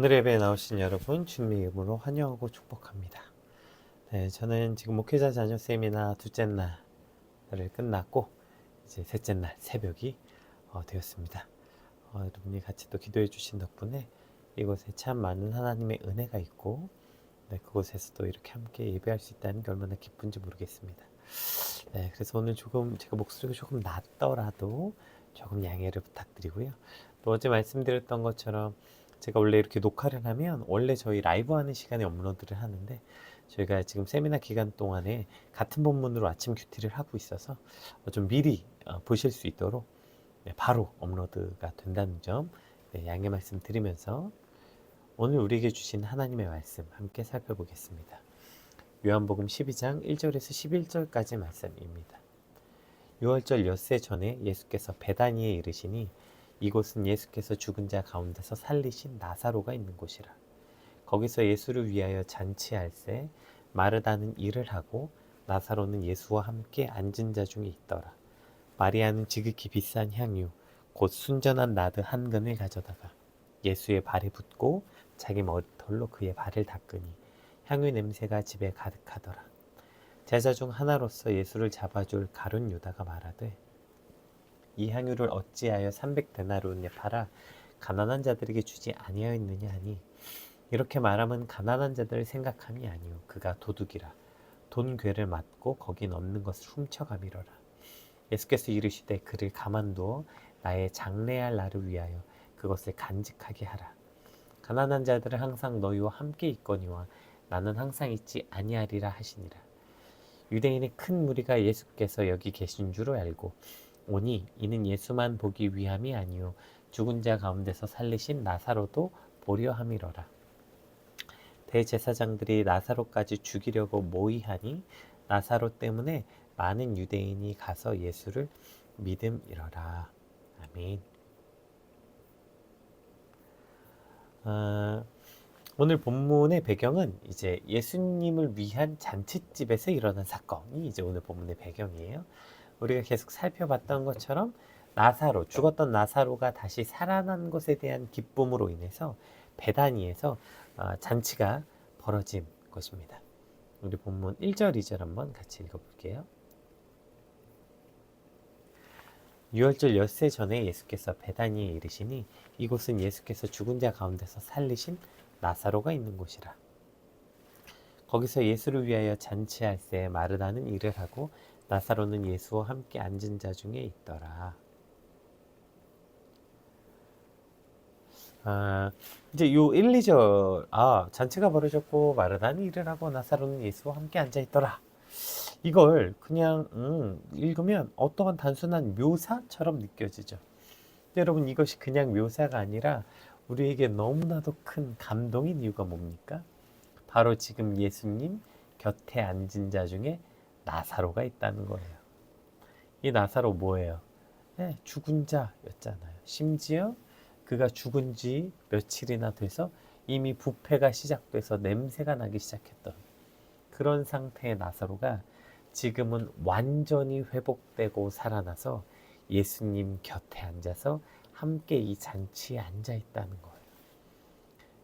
오늘 예배에 나오신 여러분 주님의 이름으로 환영하고 축복합니다. 네, 저는 지금 목회자 자녀 세미나 둘째 날을 끝났고 이제 셋째 날 새벽이 되었습니다. 여러분이 같이 또 기도해 주신 덕분에 이곳에 참 많은 하나님의 은혜가 있고 그곳에서도 이렇게 함께 예배할 수 있다는 게 얼마나 기쁜지 모르겠습니다. 네, 그래서 오늘 조금 제가 목소리가 조금 낮더라도 조금 양해를 부탁드리고요. 또 어제 말씀드렸던 것처럼 제가 원래 이렇게 녹화를 하면 원래 저희 라이브 하는 시간에 업로드를 하는데 저희가 지금 세미나 기간 동안에 같은 본문으로 아침 큐티를 하고 있어서 좀 미리 보실 수 있도록 바로 업로드가 된다는 점 양해 말씀드리면서 오늘 우리에게 주신 하나님의 말씀 함께 살펴보겠습니다. 요한복음 12장 1절에서 11절까지 말씀입니다. 유월절 엿새 전에 예수께서 베다니에 이르시니 이곳은 예수께서 죽은 자 가운데서 살리신 나사로가 있는 곳이라. 거기서 예수를 위하여 잔치할새 마르다는 일을 하고 나사로는 예수와 함께 앉은 자 중에 있더라. 마리아는 지극히 비싼 향유 곧 순전한 나드 한 근을 가져다가 예수의 발에 붓고 자기 머리털로 그의 발을 닦으니 향유 냄새가 집에 가득하더라. 제자 중 하나로서 예수를 잡아줄 가룟 유다가 말하되 이 향유를 어찌하여 300데나리온에 팔아 가난한 자들에게 주지 아니하였느냐 하니 이렇게 말하면 가난한 자들을 생각함이 아니요 그가 도둑이라 돈 괴를 맞고 거기 넣는 것을 훔쳐가미러라. 예수께서 이르시되 그를 가만두어 나의 장래할 날을 위하여 그것을 간직하게 하라. 가난한 자들은 항상 너희와 함께 있거니와 나는 항상 있지 아니하리라 하시니라. 유대인의 큰 무리가 예수께서 여기 계신 줄 알고 오니 이는 예수만 보기 위함이 아니요 죽은 자 가운데서 살리신 나사로도 보려 함이로라. 대제사장들이 나사로까지 죽이려고 모의하니 나사로 때문에 많은 유대인이 가서 예수를 믿음이러라. 아멘. 오늘 본문의 배경은 이제 예수님을 위한 잔칫집에서 일어난 사건이 이제 오늘 본문의 배경이에요. 우리가 계속 살펴봤던 것처럼 나사로, 죽었던 나사로가 다시 살아난 것에 대한 기쁨으로 인해서 베다니에서 잔치가 벌어진 것입니다. 우리 본문 1절, 2절 한번 같이 읽어볼게요. 유월절 엿새 전에 예수께서 베다니에 이르시니 이곳은 예수께서 죽은 자 가운데서 살리신 나사로가 있는 곳이라. 거기서 예수를 위하여 잔치할새 마르다는 일을 하고 나사로는 예수와 함께 앉은 자 중에 있더라. 이제 요 1, 2절 잔치가 벌어졌고 마르다는 일을 하고 나사로는 예수와 함께 앉아 있더라. 이걸 그냥 읽으면 어떠한 단순한 묘사처럼 느껴지죠. 여러분 이것이 그냥 묘사가 아니라 우리에게 너무나도 큰 감동인 이유가 뭡니까? 바로 지금 예수님 곁에 앉은 자 중에 나사로가 있다는 거예요. 이 나사로 뭐예요? 네, 죽은 자였잖아요. 심지어 그가 죽은 지 며칠이나 돼서 이미 부패가 시작돼서 냄새가 나기 시작했던 그런 상태의 나사로가 지금은 완전히 회복되고 살아나서 예수님 곁에 앉아서 함께 이 잔치에 앉아 있다는 거예요.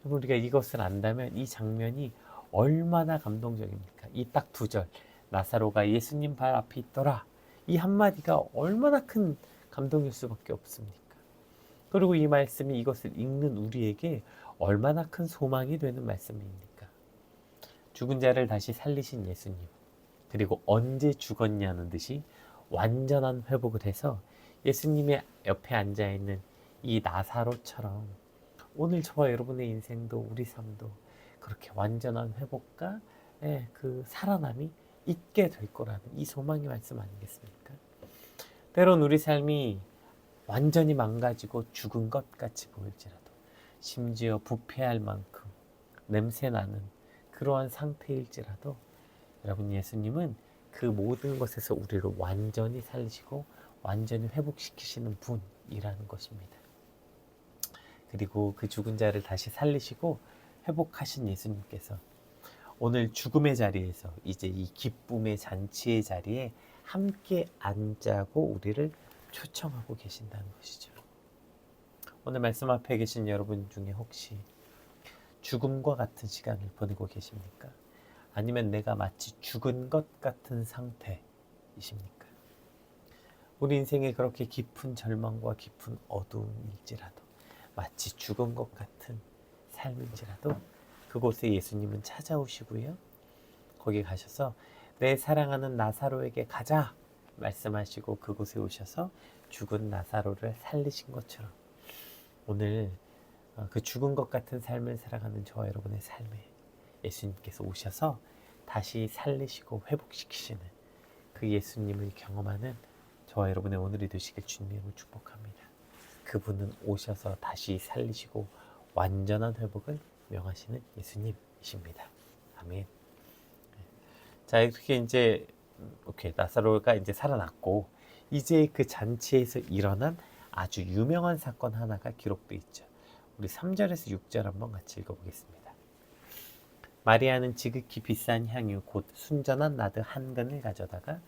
우리가 이것을 안다면 이 장면이 얼마나 감동적입니까? 이 딱 2절 나사로가 예수님 발 앞에 있더라. 이 한마디가 얼마나 큰 감동일 수밖에 없습니까? 그리고 이 말씀이 이것을 읽는 우리에게 얼마나 큰 소망이 되는 말씀입니까? 죽은 자를 다시 살리신 예수님, 그리고 언제 죽었냐는 듯이 완전한 회복을 해서 예수님의 옆에 앉아있는 이 나사로처럼 오늘 저와 여러분의 인생도 우리 삶도 그렇게 완전한 회복과 그 살아남이 있게 될 거라는 이 소망의 말씀 아니겠습니까? 때론 우리 삶이 완전히 망가지고 죽은 것 같이 보일지라도 심지어 부패할 만큼 냄새나는 그러한 상태일지라도 여러분 예수님은 그 모든 것에서 우리를 완전히 살리시고 완전히 회복시키시는 분이라는 것입니다. 그리고 그 죽은 자를 다시 살리시고 회복하신 예수님께서 오늘 죽음의 자리에서 이제 이 기쁨의 잔치의 자리에 함께 앉자고 우리를 초청하고 계신다는 것이죠. 오늘 말씀 앞에 계신 여러분 중에 혹시 죽음과 같은 시간을 보내고 계십니까? 아니면 내가 마치 죽은 것 같은 상태이십니까? 우리 인생에 그렇게 깊은 절망과 깊은 어두움일지라도, 마치 죽은 것 같은 삶인지라도 그곳에 예수님은 찾아오시고요. 거기 가셔서 내 사랑하는 나사로에게 가자 말씀하시고 그곳에 오셔서 죽은 나사로를 살리신 것처럼, 오늘 그 죽은 것 같은 삶을 살아가는 저와 여러분의 삶에 예수님께서 오셔서 다시 살리시고 회복시키시는 그 예수님을 경험하는 저와 여러분의 오늘이 되시길 주님으로 축복합니다. 그분은 오셔서 다시 살리시고 완전한 회복을 명하시는 예수님이십니다. 아멘. 자, 이렇게 이제 나사로가 이제 살아났고, 이제 그 잔치에서 일어난 아주 유명한 사건 하나가 기록되어 있죠. 우리 3절에서 6절 한번 같이 읽어보겠습니다. 마리아는 지극히 비싼 향유 곧 순전한 나드 한 근을 가져다가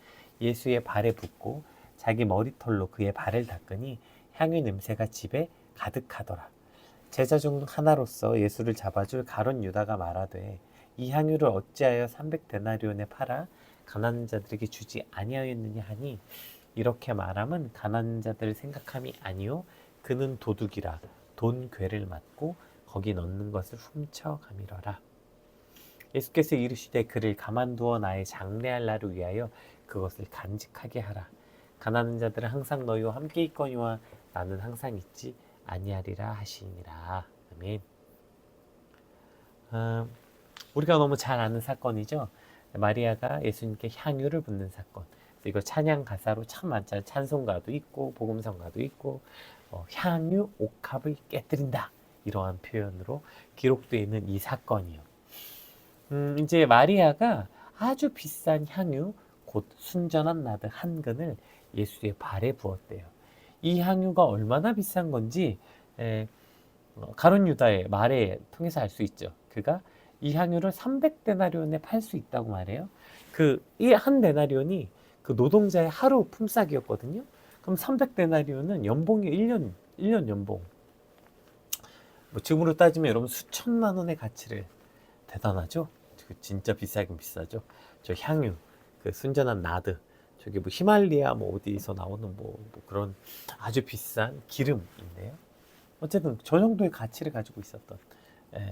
예수의 발에 붓고 자기 머리털로 그의 발을 닦으니 향유 냄새가 집에 가득하더라. 제자 중 하나로서 예수를 잡아줄 가룟 유다가 말하되 이 향유를 어찌하여 300데나리온에 팔아 가난한 자들에게 주지 아니하였느냐 하니, 이렇게 말함은 가난한 자들을 생각함이 아니요 그는 도둑이라 돈 괴를 맞고 거기 넣는 것을 훔쳐가미러라. 예수께서 이르시되 그를 가만두어 나의 장래할 날을 위하여 그것을 간직하게 하라. 가난한 자들은 항상 너희와 함께 있거니와 나는 항상 있지 아니하리라 하시니라. 아멘. 우리가 너무 잘 아는 사건이죠. 마리아가 예수님께 향유를 붓는 사건. 이거 찬양 가사로 참 많잖아요. 찬송가도 있고 복음성가도 있고 향유 옥합을 깨뜨린다, 이러한 표현으로 기록되어 있는 이 사건이요. 이제 마리아가 아주 비싼 향유 곧 순전한 나드 한 근을 예수의 발에 부었대요. 이 향유가 얼마나 비싼 건지 가룟 유다의 말에 통해서 알 수 있죠. 그가 이 향유를 300데나리온에 팔 수 있다고 말해요. 이 한 데나리온이 그 노동자의 하루 품삯이었거든요. 그럼 300데나리온은 연봉이 1년 연봉. 뭐 지금으로 따지면 여러분 수천만 원의 가치를, 대단하죠? 진짜 비싸긴 비싸죠. 저 향유, 그 순전한 나드, 저게 뭐 히말리아 뭐 어디서 나오는 뭐 그런 아주 비싼 기름인데요. 어쨌든 저 정도의 가치를 가지고 있었던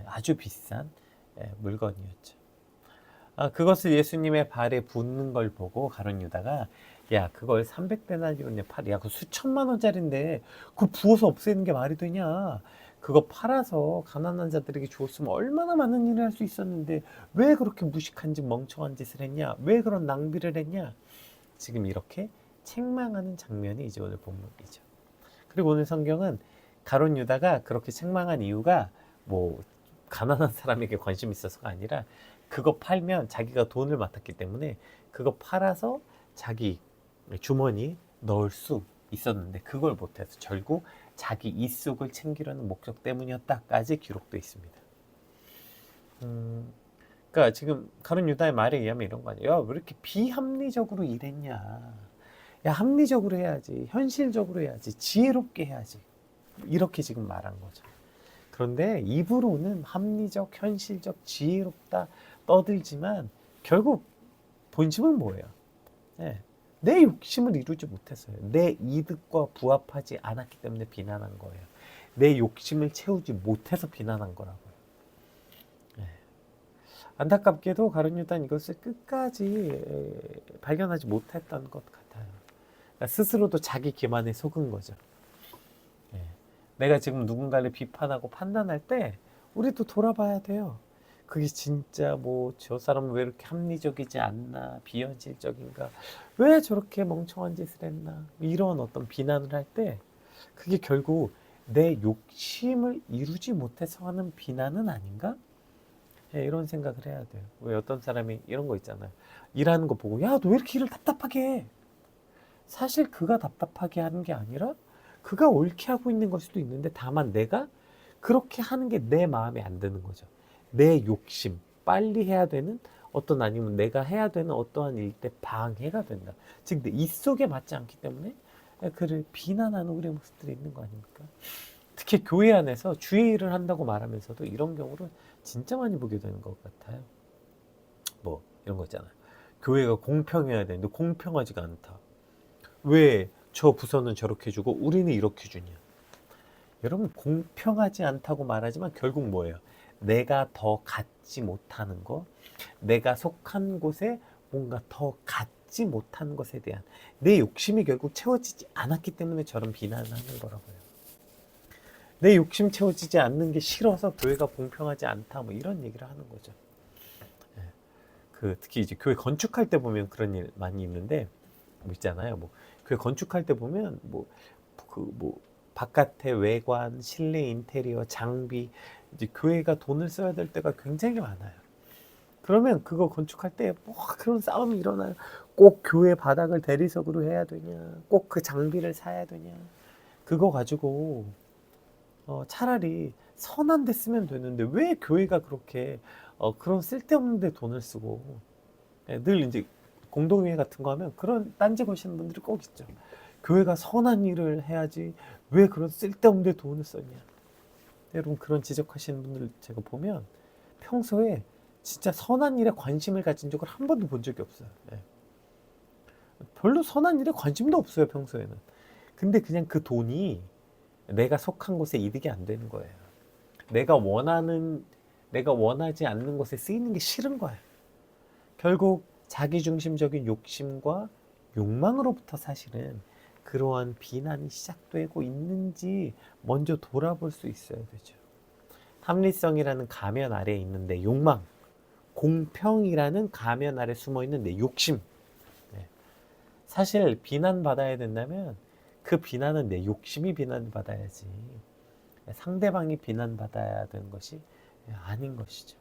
아주 비싼 물건이었죠. 그것을 예수님의 발에 붓는 걸 보고 가룟 유다가, 야, 그걸 300데나리온에 팔, 야, 그 수천만 원짜리인데 그거 부어서 없애는 게 말이 되냐? 그거 팔아서 가난한 자들에게 주었으면 얼마나 많은 일을 할 수 있었는데 왜 그렇게 무식한 짓, 멍청한 짓을 했냐? 왜 그런 낭비를 했냐? 지금 이렇게 책망하는 장면이 이제 오늘 본문이죠. 그리고 오늘 성경은 가룟 유다가 그렇게 책망한 이유가 뭐 가난한 사람에게 관심이 있어서가 아니라, 그거 팔면 자기가 돈을 맡았기 때문에 그거 팔아서 자기 주머니에 넣을 수 있었는데 그걸 못해서 결국 자기 이속을 챙기려는 목적 때문이었다까지 기록되어 있습니다. 그러니까 지금 가룟 유다의 말에 의하면 이런 거 아니에요. 야, 왜 이렇게 비합리적으로 일했냐? 야, 합리적으로 해야지, 현실적으로 해야지, 지혜롭게 해야지, 이렇게 지금 말한 거죠. 그런데 입으로는 합리적, 현실적, 지혜롭다 떠들지만 결국 본심은 뭐예요? 내 욕심을 이루지 못했어요. 내 이득과 부합하지 않았기 때문에 비난한 거예요. 내 욕심을 채우지 못해서 비난한 거라고요. 안타깝게도 가룟 유다는 이것을 끝까지 발견하지 못했던 것 같아요. 그러니까 스스로도 자기 기만에 속은 거죠. 내가 지금 누군가를 비판하고 판단할 때 우리도 돌아봐야 돼요. 그게 진짜 뭐 저 사람은 왜 이렇게 합리적이지 않나, 비현실적인가, 왜 저렇게 멍청한 짓을 했나, 이런 어떤 비난을 할 때 그게 결국 내 욕심을 이루지 못해서 하는 비난은 아닌가? 이런 생각을 해야 돼요. 왜 어떤 사람이 이런 거 있잖아요. 일하는 거 보고, 야, 너 왜 이렇게 일을 답답하게 해? 사실 그가 답답하게 하는 게 아니라 그가 옳게 하고 있는 걸 수도 있는데, 다만 내가 그렇게 하는 게 내 마음에 안 드는 거죠. 내 욕심, 빨리 해야 되는 어떤, 아니면 내가 해야 되는 어떠한 일 때 방해가 된다. 즉 내 입속에 맞지 않기 때문에 그를 비난하는 우리의 모습들이 있는 거 아닙니까? 특히 교회 안에서 주일을 한다고 말하면서도 이런 경우를 진짜 많이 보게 되는 것 같아요. 뭐 이런 거 있잖아요. 교회가 공평해야 되는데 공평하지가 않다. 왜 저 부서는 저렇게 주고 우리는 이렇게 주냐. 여러분, 공평하지 않다고 말하지만 결국 뭐예요? 내가 더 갖지 못하는 거, 내가 속한 곳에 뭔가 더 갖지 못한 것에 대한 내 욕심이 결국 채워지지 않았기 때문에 저런 비난을 하는 거라고요. 내 욕심 채워지지 않는 게 싫어서 교회가 공평하지 않다, 뭐 이런 얘기를 하는 거죠. 특히 이제 교회 건축할 때 보면 그런 일 많이 있는데, 뭐 있잖아요. 뭐 교회 건축할 때 보면 바깥의 외관, 실내 인테리어, 장비, 이제 교회가 돈을 써야 될 때가 굉장히 많아요. 그러면 그거 건축할 때 뭐 그런 싸움이 일어나요. 꼭 교회 바닥을 대리석으로 해야 되냐, 꼭 그 장비를 사야 되냐. 그거 가지고 차라리 선한 데 쓰면 되는데 왜 교회가 그렇게 그런 쓸데없는 데 돈을 쓰고. 늘 이제 공동회의 같은 거 하면 그런 딴지 거시는 분들이 꼭 있죠. 교회가 선한 일을 해야지 왜 그런 쓸데없는 데 돈을 썼냐. 여러분, 그런 지적하시는 분들 제가 보면 평소에 진짜 선한 일에 관심을 가진 적을 한 번도 본 적이 없어요. 별로 선한 일에 관심도 없어요, 평소에는. 근데 그냥 그 돈이 내가 속한 곳에 이득이 안 되는 거예요. 내가 원하지 않는 곳에 쓰이는 게 싫은 거예요. 결국 자기중심적인 욕심과 욕망으로부터 사실은 그러한 비난이 시작되고 있는지 먼저 돌아볼 수 있어야 되죠. 합리성이라는 가면 아래에 있는데 욕망, 공평이라는 가면 아래 숨어 있는데 욕심. 사실 비난받아야 된다면 그 비난은 내 욕심이 비난받아야지 상대방이 비난받아야 되는 것이 아닌 것이죠.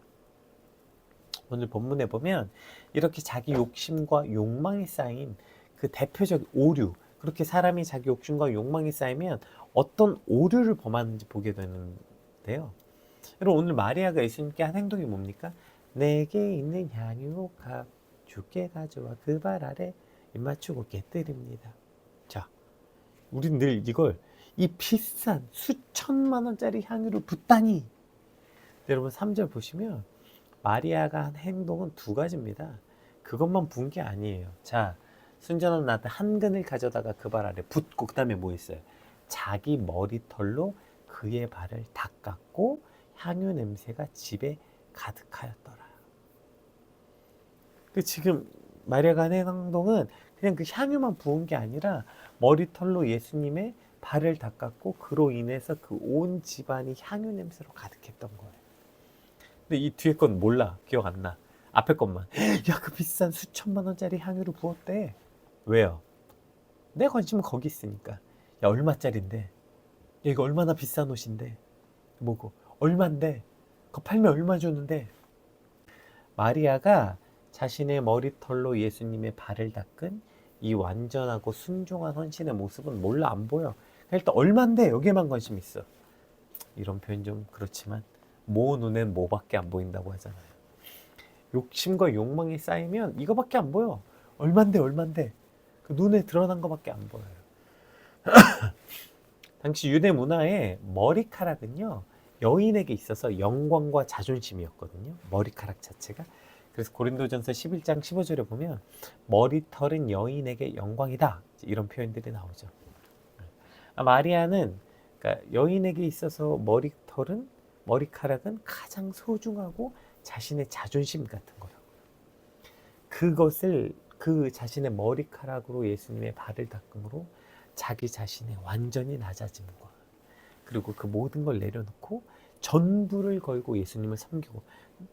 오늘 본문에 보면 이렇게 자기 욕심과 욕망이 쌓인 그 대표적 오류, 그렇게 사람이 자기 욕심과 욕망이 쌓이면 어떤 오류를 범하는지 보게 되는데요. 여러분, 오늘 마리아가 예수님께 한 행동이 뭡니까? 내게 있는 향유 값 주께 가져와 그 발 아래 입맞추고 깨뜨립니다. 자, 우린 늘 이걸 이 비싼 수천만 원짜리 향유를 붓다니. 여러분, 3절 보시면 마리아가 한 행동은 두 가지입니다. 그것만 분 게 아니에요. 자, 순전한 나한테 한 근을 가져다가 그 발 아래 붓고, 그 다음에 뭐 있어요? 자기 머리털로 그의 발을 닦았고 향유 냄새가 집에 가득하였더라. 지금 마리아가 한 행동은 그냥 그 향유만 부은 게 아니라 머리털로 예수님의 발을 닦았고 그로 인해서 그 온 집안이 향유 냄새로 가득했던 거예요. 근데 이 뒤에 건 몰라. 기억 안 나. 앞에 것만. 야, 그 비싼 수천만 원짜리 향유를 부었대. 왜요? 내 관심은 거기 있으니까. 야, 얼마짜린데? 야, 이거 얼마나 비싼 옷인데? 뭐고? 얼만데? 그거 팔면 얼마 주는데? 마리아가 자신의 머리털로 예수님의 발을 닦은 이 완전하고 순종한 헌신의 모습은 몰라, 안 보여. 일단 얼만데? 여기에만 관심 있어. 이런 표현 좀 그렇지만 모 눈엔 뭐밖에 안 보인다고 하잖아요. 욕심과 욕망이 쌓이면 이거밖에 안 보여. 얼만데? 그 눈에 드러난 거밖에 안 보여요. 당시 유대 문화에 머리카락은요, 여인에게 있어서 영광과 자존심이었거든요. 머리카락 자체가. 그래서 고린도전서 11장 15절에 보면 머리털은 여인에게 영광이다, 이런 표현들이 나오죠. 마리아는, 그러니까 여인에게 있어서 머리카락은 가장 소중하고 자신의 자존심 같은 거라고. 그것을 그 자신의 머리카락으로 예수님의 발을 닦음으로 자기 자신의 완전히 낮아지는 거야. 그리고 그 모든 걸 내려놓고 전부를 걸고 예수님을 섬기고,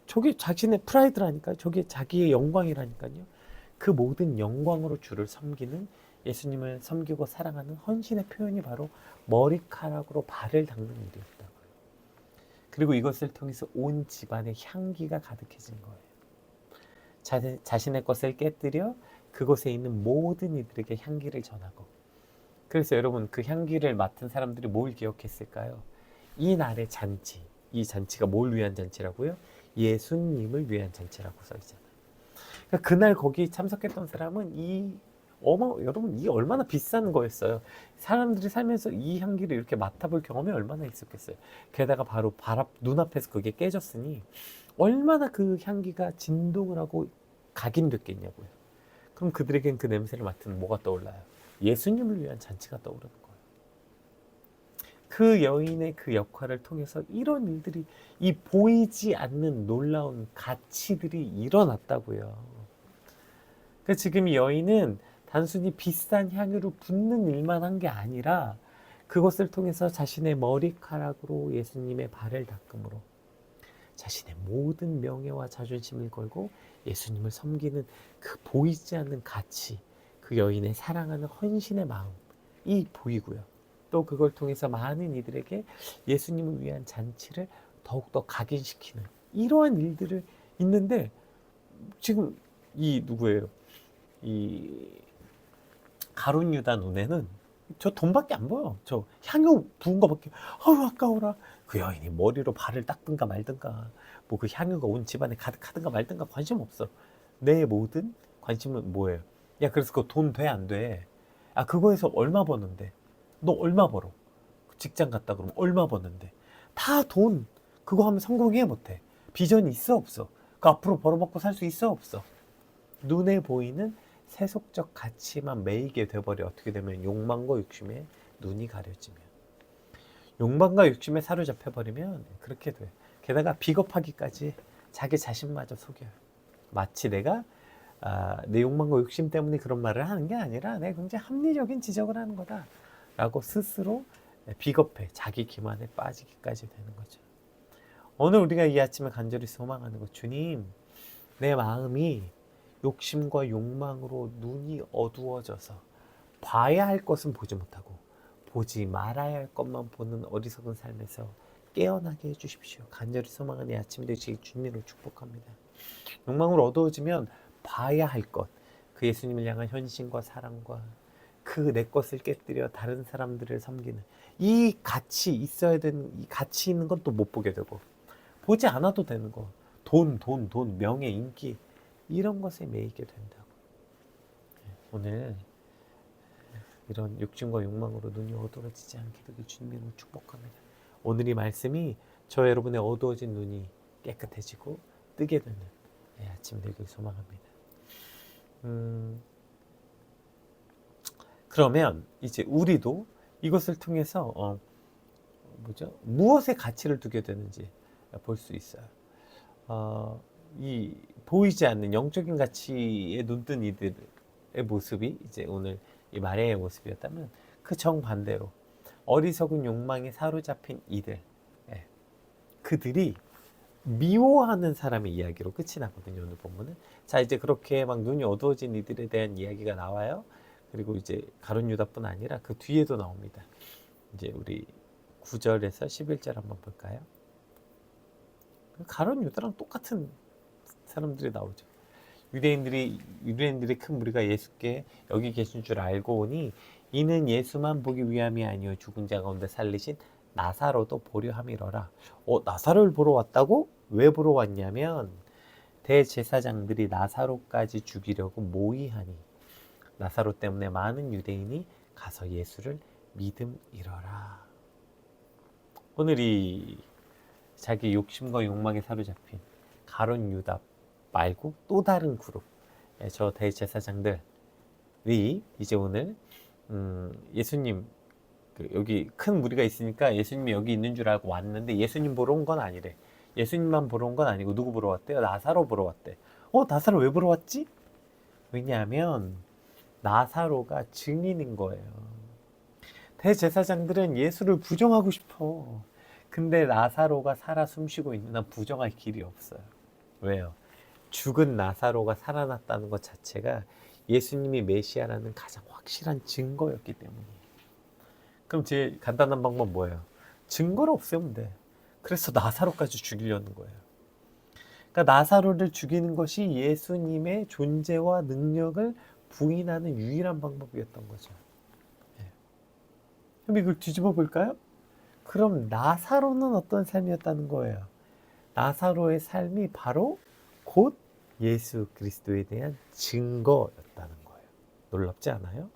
저게 자신의 프라이드라니까요. 저게 자기의 영광이라니까요. 그 모든 영광으로 주를 섬기는, 예수님을 섬기고 사랑하는 헌신의 표현이 바로 머리카락으로 발을 닦는 일이었다고요. 그리고 이것을 통해서 온 집안에 향기가 가득해진 거예요. 자신의 것을 깨뜨려 그곳에 있는 모든 이들에게 향기를 전하고. 그래서 여러분, 그 향기를 맡은 사람들이 뭘 기억했을까요? 이 날의 잔치, 이 잔치가 뭘 위한 잔치라고요? 예수님을 위한 잔치라고 써있잖아요. 그러니까 그날 거기 참석했던 사람은 이 여러분 이게 얼마나 비싼 거였어요. 사람들이 살면서 이 향기를 이렇게 맡아볼 경험이 얼마나 있었겠어요. 게다가 바로 눈앞에서 그게 깨졌으니 얼마나 그 향기가 진동을 하고 각인됐겠냐고요. 그럼 그들에겐 그 냄새를 맡으면 뭐가 떠올라요? 예수님을 위한 잔치가 떠오르는 거예요. 그 여인의 그 역할을 통해서 이런 일들이, 이 보이지 않는 놀라운 가치들이 일어났다고요. 그러니까 지금 이 여인은 단순히 비싼 향유를 붓는 일만 한 게 아니라 그것을 통해서 자신의 머리카락으로 예수님의 발을 닦음으로 자신의 모든 명예와 자존심을 걸고 예수님을 섬기는 그 보이지 않는 가치, 그 여인의 사랑하는 헌신의 마음이 보이고요. 또 그걸 통해서 많은 이들에게 예수님을 위한 잔치를 더욱더 각인시키는 이러한 일들을 있는데, 지금 이 누구예요? 이 가룟 유다 눈에는 저 돈밖에 안 보여. 저 향유 부은 거밖에. 아유 아까워라. 그 여인이 머리로 발을 닦든가 말든가, 뭐 그 향유가 온 집안에 가득하든가 말든가 관심 없어. 내 모든 관심은 뭐예요? 야, 그래서 그거 돈 돼 안 돼? 아, 그거에서 얼마 버는데? 너 얼마 벌어? 직장 갔다 그러면 얼마 버는데? 다 돈. 그거 하면 성공해 못해? 비전이 있어 없어? 그 앞으로 벌어먹고 살 수 있어 없어? 눈에 보이는 세속적 가치만 매이게 돼버려. 어떻게 되면 욕망과 욕심에 눈이 가려지면, 욕망과 욕심에 사로잡혀버리면 그렇게 돼. 게다가 비겁하기까지 자기 자신마저 속여요. 마치 내가 내 욕망과 욕심 때문에 그런 말을 하는 게 아니라 내가 굉장히 합리적인 지적을 하는 거다 라고 스스로 비겁해 자기 기만에 빠지기까지 되는 거죠. 오늘 우리가 이 아침에 간절히 소망하는 것, 주님, 내 마음이 욕심과 욕망으로 눈이 어두워져서 봐야 할 것은 보지 못하고 보지 말아야 할 것만 보는 어리석은 삶에서 깨어나게 해주십시오. 간절히 소망하는 이 아침이 되시길 주님으로 축복합니다. 욕망으로 어두워지면 봐야 할 것, 그 예수님을 향한 헌신과 사랑과 그 내 것을 깨뜨려 다른 사람들을 섬기는 이 가치 있어야 되는, 이 가치 있는 건 또 못 보게 되고, 보지 않아도 되는 거, 돈, 명예, 인기, 이런 것에 매이게 된다고. 오늘 이런 욕심과 욕망으로 눈이 어두워지지 않게 되길 주님으로 축복합니다. 오늘 이 말씀이 저 여러분의 어두워진 눈이 깨끗해지고 뜨게 되는 아침이 되길 소망합니다. 그러면 이제 우리도 이것을 통해서 무엇에 가치를 두게 되는지 볼 수 있어요. 이 보이지 않는 영적인 가치에 눈뜬 이들의 모습이 이제 오늘 이 마리아의 모습이었다면, 그 정반대로 어리석은 욕망에 사로잡힌 이들, 그들이 미워하는 사람의 이야기로 끝이 나거든요, 오늘 본문은. 자, 이제 그렇게 막 눈이 어두워진 이들에 대한 이야기가 나와요. 그리고 이제 가룟 유다뿐 아니라 그 뒤에도 나옵니다. 이제 우리 9절에서 11절 한번 볼까요? 가룟 유다랑 똑같은 사람들이 나오죠. 유대인들의 큰 무리가 예수께 여기 계신 줄 알고 오니 이는 예수만 보기 위함이 아니요 죽은 자 가운데 살리신 나사로도 보려 함이러라. 나사로를 보러 왔다고? 왜 보러 왔냐면 대제사장들이 나사로까지 죽이려고 모의하니 나사로 때문에 많은 유대인이 가서 예수를 믿음이러라. 오늘 이 자기 욕심과 욕망에 사로잡힌 가룟 유다 말고 또 다른 그룹, 저 대제사장들이 이제 오늘 예수님, 여기 큰 무리가 있으니까 예수님이 여기 있는 줄 알고 왔는데 예수님 보러 온 건 아니래. 예수님만 보러 온 건 아니고 누구 보러 왔대요? 나사로 보러 왔대. 나사로 왜 보러 왔지? 왜냐하면 나사로가 증인인 거예요. 대제사장들은 예수를 부정하고 싶어. 근데 나사로가 살아 숨쉬고 있는 한 부정할 길이 없어요. 왜요? 죽은 나사로가 살아났다는 것 자체가 예수님이 메시아라는 가장 확실한 증거였기 때문이에요. 그럼 제일 간단한 방법 뭐예요? 증거를 없애면 돼. 그래서 나사로까지 죽이려는 거예요. 그러니까 나사로를 죽이는 것이 예수님의 존재와 능력을 부인하는 유일한 방법이었던 거죠. 그럼 이걸 뒤집어 볼까요? 그럼 나사로는 어떤 삶이었다는 거예요? 나사로의 삶이 바로 곧 예수 그리스도에 대한 증거였다는 거예요. 놀랍지 않아요?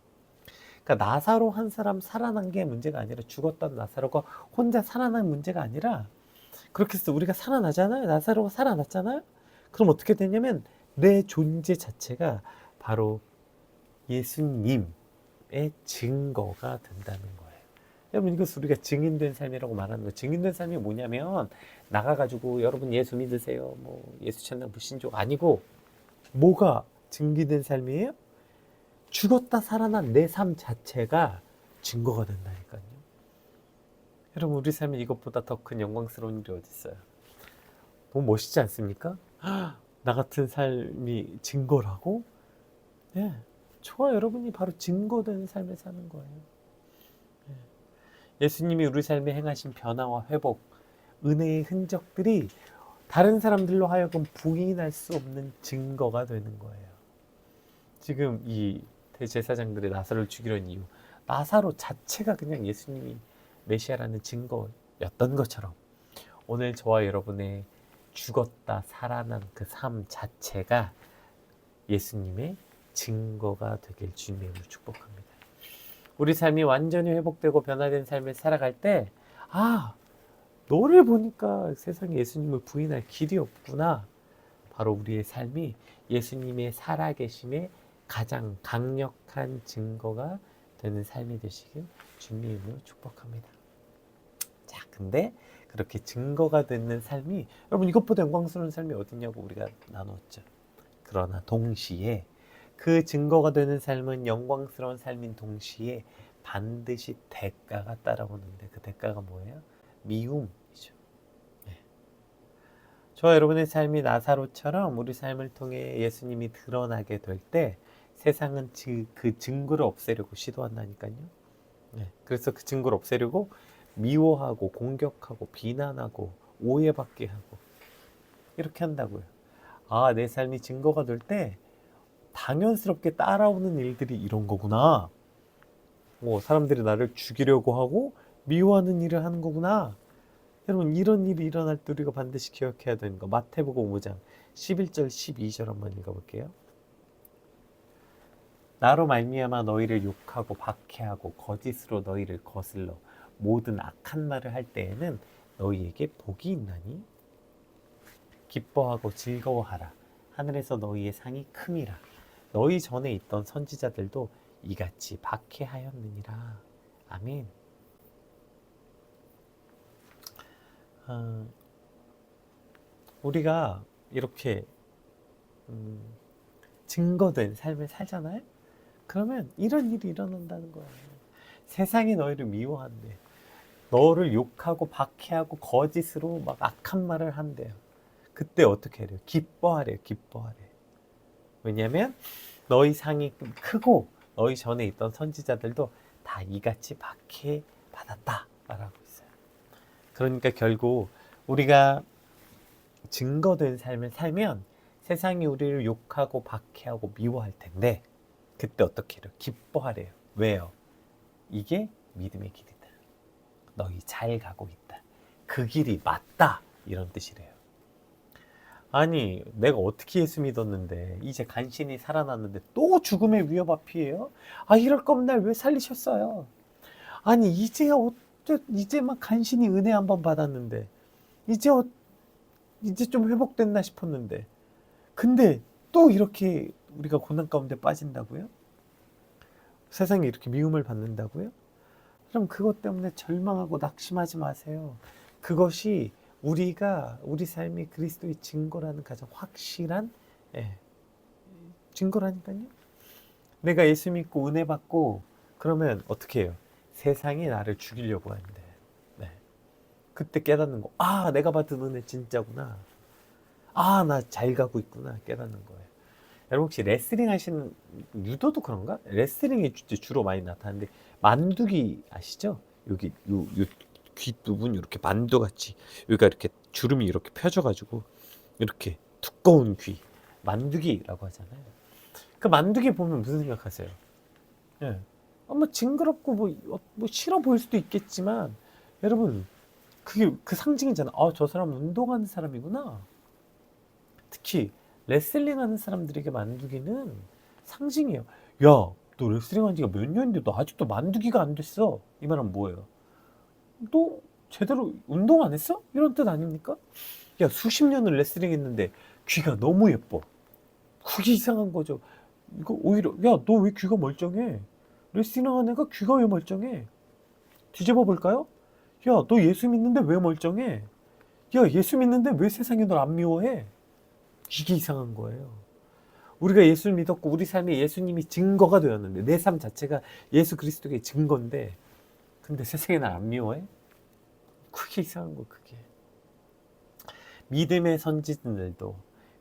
그러니까 나사로 한 사람 살아난 게 문제가 아니라 죽었던 나사로가 혼자 살아난 문제가 아니라 그렇게 해서 우리가 살아나잖아요. 나사로가 살아났잖아요. 그럼 어떻게 되냐면 내 존재 자체가 바로 예수님의 증거가 된다는 거예요. 여러분 이것을 우리가 증인된 삶이라고 말하는 거예요. 증인된 삶이 뭐냐면 나가가지고 여러분 예수 믿으세요. 뭐 예수 천당 불신족 아니고 뭐가 증기된 삶이에요? 죽었다 살아난 내 삶 자체가 증거가 된다니까요. 여러분 우리 삶에 이것보다 더 큰 영광스러운 일이 어디 있어요? 너무 멋있지 않습니까? 나 같은 삶이 증거라고? 예, 저와 여러분이 바로 증거된 삶을 사는 거예요. 예수님이 우리 삶에 행하신 변화와 회복, 은혜의 흔적들이 다른 사람들로 하여금 부인할 수 없는 증거가 되는 거예요. 지금 이 대제사장들의 나사로를 죽이려는 이유, 나사로 자체가 그냥 예수님이 메시아라는 증거였던 것처럼 오늘 저와 여러분의 죽었다 살아난 그 삶 자체가 예수님의 증거가 되길 주님으로 축복합니다. 우리 삶이 완전히 회복되고 변화된 삶을 살아갈 때 너를 보니까 세상에 예수님을 부인할 길이 없구나. 바로 우리의 삶이 예수님의 살아계심의 가장 강력한 증거가 되는 삶이 되시길 주님의 이름으로 축복합니다. 자, 근데 그렇게 증거가 되는 삶이 여러분 이것보다 영광스러운 삶이 어딨냐고 우리가 나눴죠. 그러나 동시에 그 증거가 되는 삶은 영광스러운 삶인 동시에 반드시 대가가 따라오는데 그 대가가 뭐예요? 미움이죠. 네. 저와 여러분의 삶이 나사로처럼 우리 삶을 통해 예수님이 드러나게 될 때 세상은 그 증거를 없애려고 시도한다니까요. 네. 그래서 그 증거를 없애려고 미워하고 공격하고 비난하고 오해받게 하고 이렇게 한다고요. 내 삶이 증거가 될 때 당연스럽게 따라오는 일들이 이런 거구나. 사람들이 나를 죽이려고 하고 미워하는 일을 하는 거구나. 여러분 이런 일이 일어날 때 우리가 반드시 기억해야 되는 거. 마태복음 5장 11절 12절 한번 읽어볼게요. 나로 말미암아 너희를 욕하고 박해하고 거짓으로 너희를 거슬러 모든 악한 말을 할 때에는 너희에게 복이 있나니 기뻐하고 즐거워하라. 하늘에서 너희의 상이 큼이라. 너희 전에 있던 선지자들도 이같이 박해하였느니라. 아멘. 우리가 이렇게 증거된 삶을 살잖아요. 그러면 이런 일이 일어난다는 거예요. 세상이 너희를 미워한대. 너를 욕하고 박해하고 거짓으로 막 악한 말을 한대요. 그때 어떻게 해요? 기뻐하래요. 기뻐하래. 왜냐하면 너희 상이 크고 너희 전에 있던 선지자들도 다 이같이 박해받았다 말하고 있어요. 그러니까 결국 우리가 증거된 삶을 살면 세상이 우리를 욕하고 박해하고 미워할 텐데 그때 어떻게 해요? 기뻐하래요. 왜요? 이게 믿음의 길이다. 너희 잘 가고 있다. 그 길이 맞다. 이런 뜻이래요. 아니 내가 어떻게 예수 믿었는데 이제 간신히 살아났는데 또 죽음의 위협 앞이에요? 이럴 거면 날 왜 살리셨어요? 아니 이제 막 간신히 은혜 한번 받았는데 이제 좀 회복됐나 싶었는데 근데 또 이렇게 우리가 고난 가운데 빠진다고요? 세상에 이렇게 미움을 받는다고요? 그럼 그것 때문에 절망하고 낙심하지 마세요. 그것이 우리 삶이 그리스도의 증거라는 가장 확실한 증거라니까요. 내가 예수 믿고 은혜 받고 그러면 어떻게 해요? 세상이 나를 죽이려고 하는데 그때 깨닫는 거. 내가 받은 은혜 진짜구나. 나 잘 가고 있구나. 깨닫는 거예요. 여러분 혹시 레슬링 하시는 유도도 그런가? 레슬링이 주로 많이 나타나는데 만두기 아시죠? 여기 요 귓부분 이렇게 만두같이 여기가 이렇게 주름이 이렇게 펴져가지고 이렇게 두꺼운 귀 만두기라고 하잖아요. 그 만두기 보면 무슨 생각하세요? 뭐 징그럽고 뭐 싫어 보일 수도 있겠지만 여러분 그게 그 상징이잖아. 저 사람 운동하는 사람이구나. 특히 레슬링 하는 사람들에게 만두기는 상징이에요. 야, 너 레슬링 한 지가 몇 년인데 너 아직도 만두기가 안 됐어. 이 말은 뭐예요? 너 제대로 운동 안 했어? 이런 뜻 아닙니까? 야, 수십 년을 레슬링 했는데 귀가 너무 예뻐. 그게 이상한 거죠. 이거 오히려, 야, 너 왜 귀가 멀쩡해? 레슬링 하는 애가 귀가 왜 멀쩡해? 뒤집어 볼까요? 야, 너 예수 믿는데 왜 멀쩡해? 야, 예수 믿는데 왜 세상이 널 안 미워해? 이게 이상한 거예요. 우리가 예수를 믿었고 우리 삶에 예수님이 증거가 되었는데 내 삶 자체가 예수 그리스도의 증거인데 근데 세상이 날 안 미워해? 그게 이상한 거 그게.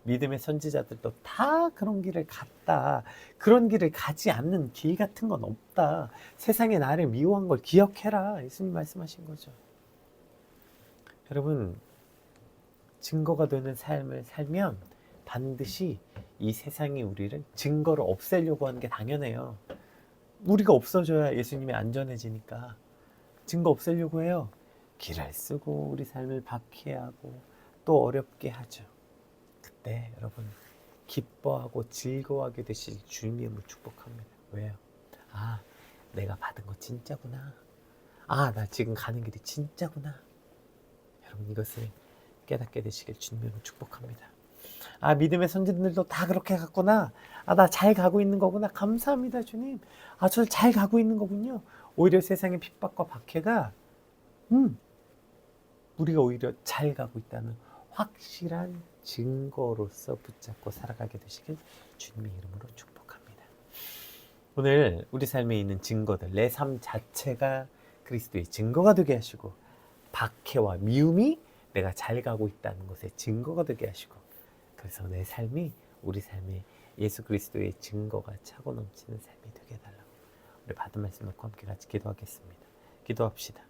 믿음의 선지자들도 다 그런 길을 갔다. 그런 길을 가지 않는 길 같은 건 없다. 세상에 나를 미워한 걸 기억해라. 예수님 말씀하신 거죠. 여러분, 증거가 되는 삶을 살면 반드시 이 세상이 우리를 증거를 없애려고 하는 게 당연해요. 우리가 없어져야 예수님이 안전해지니까 증거 없애려고 해요. 길을 쓰고 우리 삶을 박해하고 또 어렵게 하죠. 그때 여러분 기뻐하고 즐거워하게 되실 주님의 이름으로 축복합니다. 왜요? 아, 내가 받은 거 진짜구나. 아, 나 지금 가는 길이 진짜구나. 여러분 이것을 깨닫게 되시길 주님의 이름으로 축복합니다. 아, 믿음의 선진들도 다 그렇게 갔구나. 아, 나 잘 가고 있는 거구나. 감사합니다, 주님. 아, 저 잘 가고 있는 거군요. 오히려 세상의 핍박과 박해가 우리가 오히려 잘 가고 있다는 확실한 증거로서 붙잡고 살아가게 되시길 주님의 이름으로 축복합니다. 오늘 우리 삶에 있는 증거들, 내 삶 자체가 그리스도의 증거가 되게 하시고 박해와 미움이 내가 잘 가고 있다는 것의 증거가 되게 하시고 그래서 내 삶이 우리 삶에 예수 그리스도의 증거가 차고 넘치는 삶이 되게 해달라고 우리 받은 말씀 놓고 함께 같이 기도하겠습니다. 기도합시다.